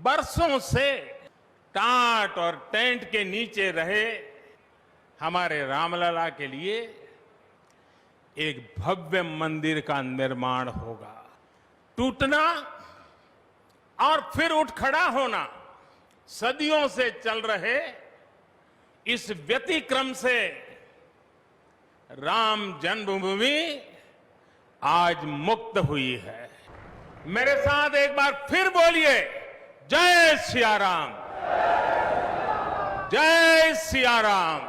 बरसों से टाट और टेंट के नीचे रहे हमारे रामलला के लिए एक भव्य मंदिर का निर्माण होगा। टूटना और फिर उठ खड़ा होना सदियों से चल रहे इस व्यतिक्रम से राम जन्मभूमि आज मुक्त हुई है। मेरे साथ एक बार फिर बोलिए, जय सिया राम, जय सिया राम।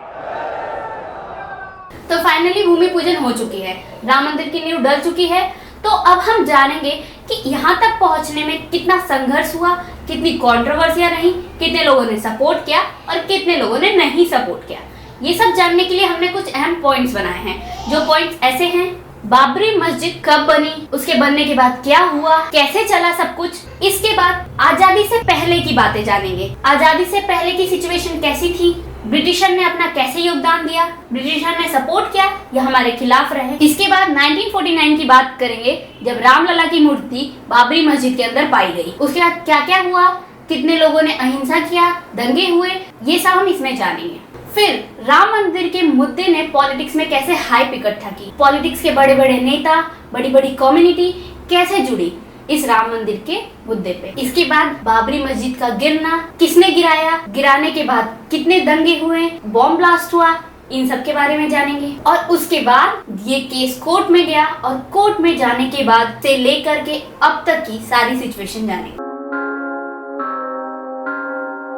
तो फाइनली भूमि पूजन हो चुकी है, राम मंदिर की नींव डल चुकी है। तो अब हम जानेंगे कि यहाँ तक पहुँचने में कितना संघर्ष हुआ, कितनी कंट्रोवर्सियां रही, कितने लोगों ने सपोर्ट किया और कितने लोगों ने नहीं सपोर्ट किया। ये सब जानने के लिए हमने कुछ अहम पॉइंट्स बनाए हैं। जो पॉइंट्स ऐसे हैं: बाबरी मस्जिद कब बनी, उसके बनने के बाद क्या हुआ, कैसे चला सब कुछ। इसके बाद आजादी से पहले की बातें जानेंगे। आजादी से पहले की सिचुएशन कैसी थी, ब्रिटिशर ने अपना कैसे योगदान दिया, ब्रिटिशर ने सपोर्ट किया या हमारे खिलाफ रहे। इसके बाद 1949 की बात करेंगे, जब रामलला की मूर्ति बाबरी मस्जिद के अंदर पाई गई। उसके बाद क्या क्या हुआ, कितने लोगों ने अहिंसा किया, दंगे हुए, ये सब हम इसमें जानेंगे। फिर राम मंदिर के मुद्दे ने पॉलिटिक्स में कैसे हाइप इकट्ठा की, पॉलिटिक्स के बड़े बड़े नेता, बड़ी बड़ी कम्युनिटी कैसे जुड़ी इस राम मंदिर के मुद्दे पे। इसके बाद बाबरी मस्जिद का गिरना, किसने गिराया, गिराने के बाद कितने दंगे हुए, बॉम्ब ब्लास्ट हुआ, इन सब के बारे में जानेंगे। और उसके बाद ये केस कोर्ट में गया और कोर्ट में जाने के बाद से लेकर के अब तक की सारी सिचुएशन जानेंगे।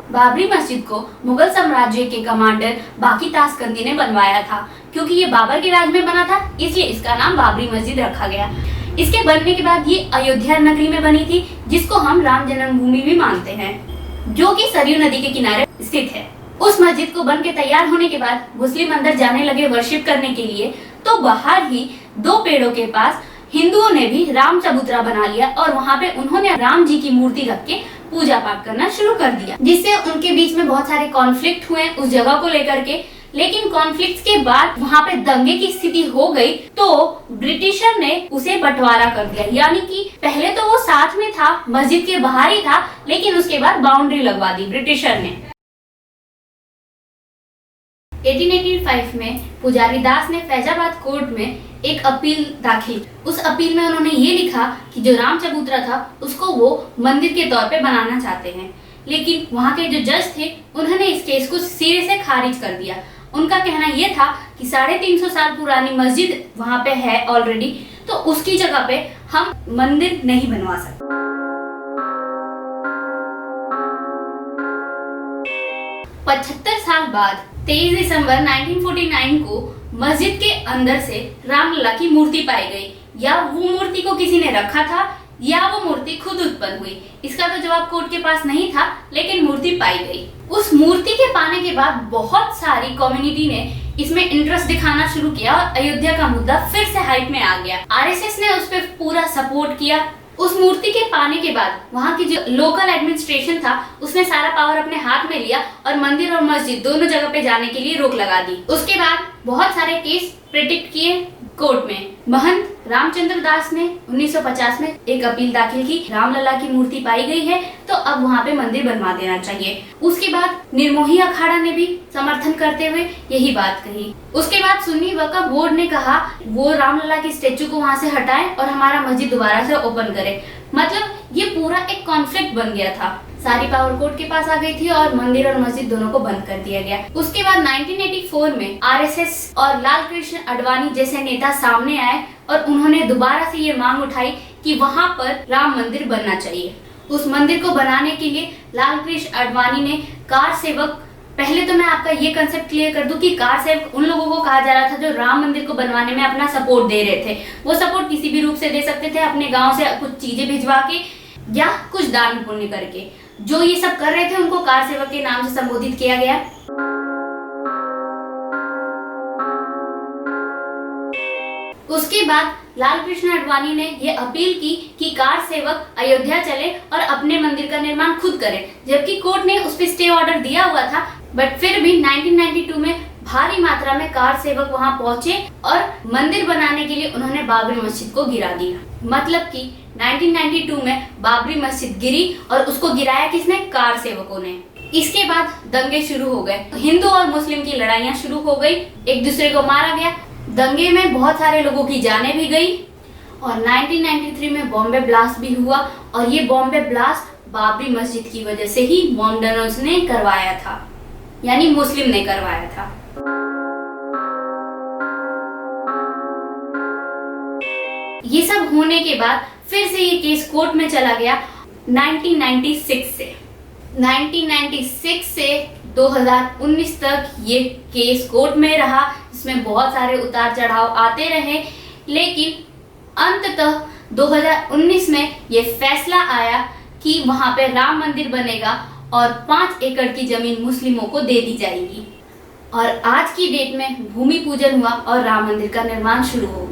बाबरी मस्जिद को मुगल साम्राज्य के कमांडर बाकी तासकंदी ने बनवाया था। क्योंकि ये बाबर के राज में बना था, इसलिए इसका नाम बाबरी मस्जिद रखा गया। इसके बनने के बाद ये अयोध्या नगरी में बनी थी, जिसको हम राम जन्मभूमि भी मानते हैं, जो कि सरयू नदी के किनारे स्थित है। उस मस्जिद को बन के तैयार होने के बाद मुस्लिम अंदर जाने लगे वर्शिप करने के लिए, तो बाहर ही 2 पेड़ों के पास हिंदुओं ने भी राम चबूतरा बना लिया और वहाँ पे उन्होंने राम जी की मूर्ति रख के पूजा पाठ करना शुरू कर दिया, जिससे उनके बीच में बहुत सारे कॉन्फ्लिक्ट हुए उस जगह को लेकर के। लेकिन कॉन्फ्लिक्ट्स के बाद वहाँ पे दंगे की स्थिति हो गई, तो ब्रिटिशर ने उसे बंटवारा कर दिया। यानी कि पहले तो वो साथ में था, मस्जिद के बाहर ही था, लेकिन उसके बाद बाउंड्री लगवा दी ब्रिटिशर ने। 1885 में पुजारी दास ने फैजाबाद कोर्ट में एक अपील दाखिल। उस अपील में उन्होंने ये लिखा कि जो राम चबूतरा था उसको वो मंदिर के तौर पे बनाना चाहते हैं। लेकिन वहाँ के जो जज थे उन्होंने इस केस को सिरे से खारिज कर दिया। उनका कहना यह था कि 350 साल पुरानी मस्जिद वहाँ पे है ऑलरेडी, तो उसकी जगह पे हम मंदिर नहीं बनवा सकते। 75 साल बाद 23 दिसंबर 1949 को मस्जिद के अंदर से रामलला की मूर्ति पाई गई। या वो मूर्ति को किसी ने रखा था या वो मूर्ति खुद उत्पन्न हुई, इसका तो जवाब कोर्ट के पास नहीं था, लेकिन मूर्ति पाई गई। उस मूर्ति के पाने के बाद बहुत सारी कम्युनिटी ने इसमें इंटरेस्ट दिखाना शुरू किया और अयोध्या का मुद्दा फिर से हाइप में आ गया। आरएसएस ने उस पर पूरा सपोर्ट किया। उस मूर्ति के पाने के बाद वहाँ की जो लोकल एडमिनिस्ट्रेशन था उसने सारा पावर अपने हाथ में लिया और मंदिर और मस्जिद दोनों जगह पे जाने के लिए रोक लगा दी। उसके बाद बहुत सारे केस प्रिडिक्ट किए कोर्ट में। महंत रामचंद्र दास ने 1950 में एक अपील दाखिल की, रामलला की मूर्ति पाई गई है तो अब वहाँ पे मंदिर बनवा देना चाहिए। उसके बाद निर्मोही अखाड़ा ने भी समर्थन करते हुए यही बात कही। उसके बाद सुन्नी वक्फ बोर्ड ने कहा वो रामलला की स्टेचू को वहाँ से हटाएं और हमारा मस्जिद दोबारा से ओपन करें। मतलब ये पूरा एक कॉन्फ्लिक्ट बन गया था। सारी पावर कोर्ट के पास आ गई थी और मंदिर और मस्जिद दोनों को बंद कर दिया गया। उसके बाद 1984 में आरएसएस और लाल कृष्ण आडवाणी जैसे नेता सामने आए और उन्होंने दोबारा से ये मांग उठाई कि वहाँ पर राम मंदिर बनना चाहिए। उस मंदिर को बनाने के लिए लाल कृष्ण आडवाणी ने कार सेवक, पहले तो मैं आपका ये कंसेप्ट क्लियर कर दूं कि कार सेवक उन लोगों को कहा जा रहा था जो राम मंदिर को बनवाने में अपना सपोर्ट दे रहे थे। वो सपोर्ट किसी भी रूप से दे सकते थे, अपने गांव से कुछ चीजें भिजवा के या कुछ दान पुण्य करके। जो ये सब कर रहे थे उनको कार सेवक के नाम से संबोधित किया गया। उसके बाद लाल कृष्ण आडवाणी ने यह अपील की कि कार सेवक अयोध्या चले और अपने मंदिर का निर्माण खुद करें, जबकि कोर्ट ने उस पर स्टे ऑर्डर दिया हुआ था। बट फिर भी 1992 में भारी मात्रा में कार सेवक वहां पहुंचे और मंदिर बनाने के लिए उन्होंने बाबरी मस्जिद को गिरा दिया। मतलब कि 1992 में बाबरी मस्जिद गिरी और उसको गिराया किसने? कार सेवकों ने। इसके बाद दंगे शुरू हो गए, हिंदू और मुस्लिम की लड़ाइयां शुरू हो गई, एक दूसरे को मारा गया। दंगे में बहुत सारे लोगों की जानें भी गई और 1993 में बॉम्बे ब्लास्ट भी हुआ और ये बॉम्बे ब्लास्ट बाबरी मस्जिद की वजह से ही मॉमडनों ने करवाया था, यानी मुस्लिम ने करवाया था। ये सब होने के बाद फिर से ये केस कोर्ट में चला गया 1996 से 2019 तक ये केस कोर्ट में रहा। इसमें बहुत सारे उतार चढ़ाव आते रहे, लेकिन अंततः 2019 में ये फैसला आया कि वहां पे राम मंदिर बनेगा और 5 एकड़ की जमीन मुस्लिमों को दे दी जाएगी। और आज की डेट में भूमि पूजन हुआ और राम मंदिर का निर्माण शुरू हो